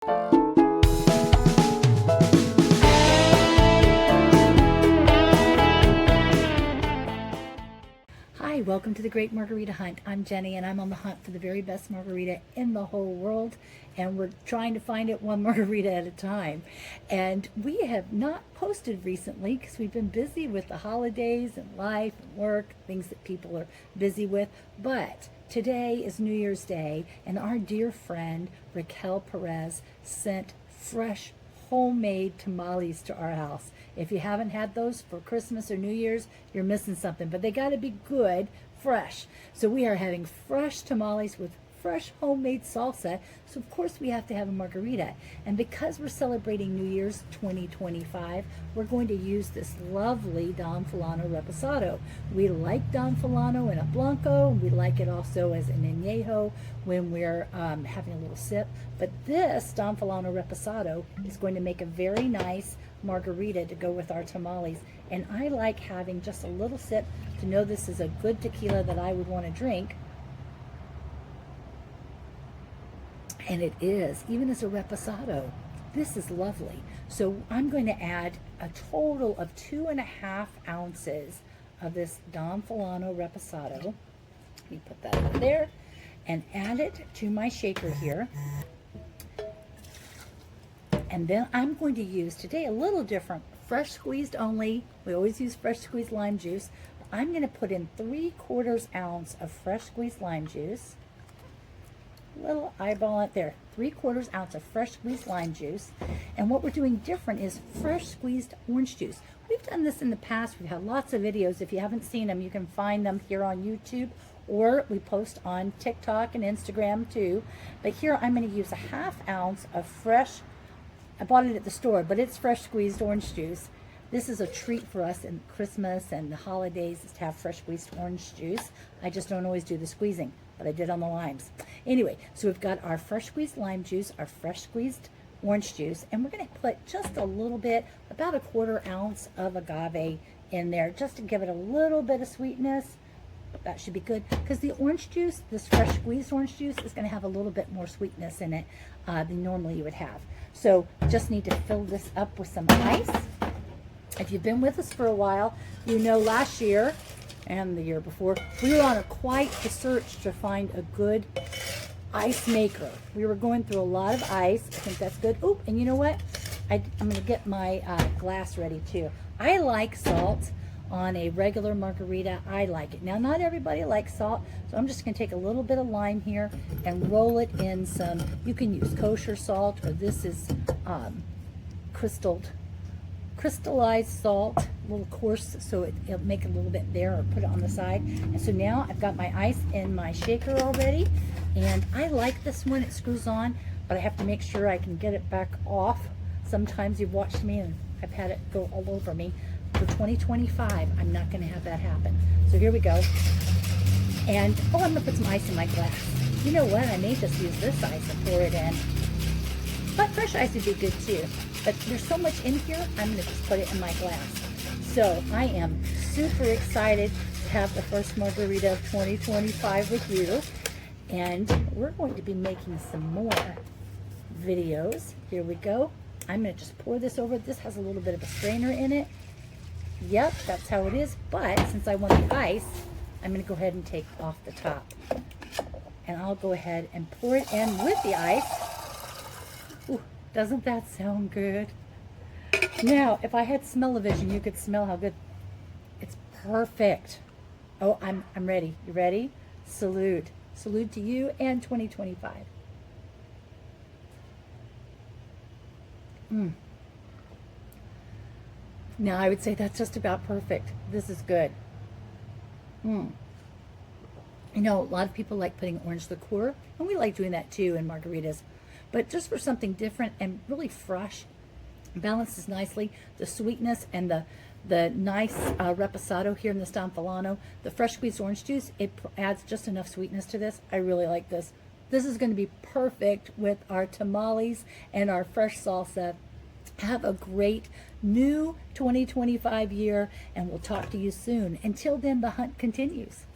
Hi, welcome to the Great Margarita Hunt. I'm Jenny and I'm on the hunt for the very best margarita in the whole world, and we're trying to find it one margarita at a time. And we have not posted recently because we've been busy with the holidays and life and work, things that people are busy with. But today is New Year's Day, and our dear friend Raquel Perez sent fresh homemade tamales to our house. If you haven't had those for Christmas or New Year's, you're missing something, but they got to be good, fresh. So we are having fresh tamales with fresh homemade salsa. So of course we have to have a margarita. And because we're celebrating New Year's 2025, we're going to use this lovely Don Fulano Reposado. We like Don Fulano in a Blanco. We like it also as an añejo when we're having a little sip. But this Don Fulano Reposado is going to make a very nice margarita to go with our tamales. And I like having just a little sip to know this is a good tequila that I would want to drink. And it is, even as a reposado. This is lovely. So I'm going to add a total of 2.5 ounces of this Don Fulano Reposado. Let me put that over there and add it to my shaker here. And then I'm going to use today a little different, fresh squeezed only. We always use fresh squeezed lime juice. I'm going to put in 3/4 ounce of fresh squeezed lime juice. Little eyeball it there, 3/4 ounce of fresh squeezed lime juice. And what we're doing different is fresh squeezed orange juice. We've done this in the past. We've had lots of videos. If you haven't seen them, you can find them here on YouTube, or we post on TikTok and Instagram too. But here I'm going to use 1/2 ounce of fresh, I bought it at the store, but it's fresh squeezed orange juice. This is a treat for us in Christmas and the holidays, is to have fresh squeezed orange juice. I just don't always do the squeezing, but I did on the limes. Anyway, so we've got our fresh squeezed lime juice, our fresh squeezed orange juice, and we're going to put just a little bit, about 1/4 ounce of agave in there, just to give it a little bit of sweetness. That should be good, because the orange juice, this fresh squeezed orange juice, is going to have a little bit more sweetness in it than normally you would have. So just need to fill this up with some ice. If you've been with us for a while, you know last year and the year before, we were on quite the search to find a good ice maker. We were going through a lot of ice. I think that's good. Oh, and you know what? I'm going to get my glass ready too. I like salt on a regular margarita. I like it. Now, not everybody likes salt, so I'm just going to take a little bit of lime here and roll it in some, you can use kosher salt, or this is crystallized salt, a little coarse, so it'll make a little bit there, or put it on the side. And so now I've got my ice in my shaker already, and I like this one. It screws on, but I have to make sure I can get it back off. Sometimes you've watched me and I've had it go all over me. For 2025, I'm not going to have that happen. So here we go. And, oh, I'm going to put some ice in my glass. You know what? I may just use this ice and pour it in. But fresh ice would be good too. But there's so much in here, I'm going to just put it in my glass. So I am super excited to have the first margarita of 2025 with you. And we're going to be making some more videos. Here we go. I'm going to just pour this over. This has a little bit of a strainer in it. Yep, that's how it is. But since I want the ice, I'm going to go ahead and take off the top. And I'll go ahead and pour it in with the ice. Ooh, doesn't that sound good? Now, if I had smell-o-vision, you could smell how good. It's perfect. Oh, I'm ready. You ready? Salute. Salute to you and 2025. Now, I would say that's just about perfect. This is good. You know, a lot of people like putting orange liqueur, and we like doing that too in margaritas. But just for something different and really fresh, balances nicely the sweetness and the nice reposado here in this Don Fulano. The fresh squeezed orange juice, it adds just enough sweetness to this. I really like this. This is going to be perfect with our tamales and our fresh salsa. Have a great new 2025 year, and we'll talk to you soon. Until then, the hunt continues.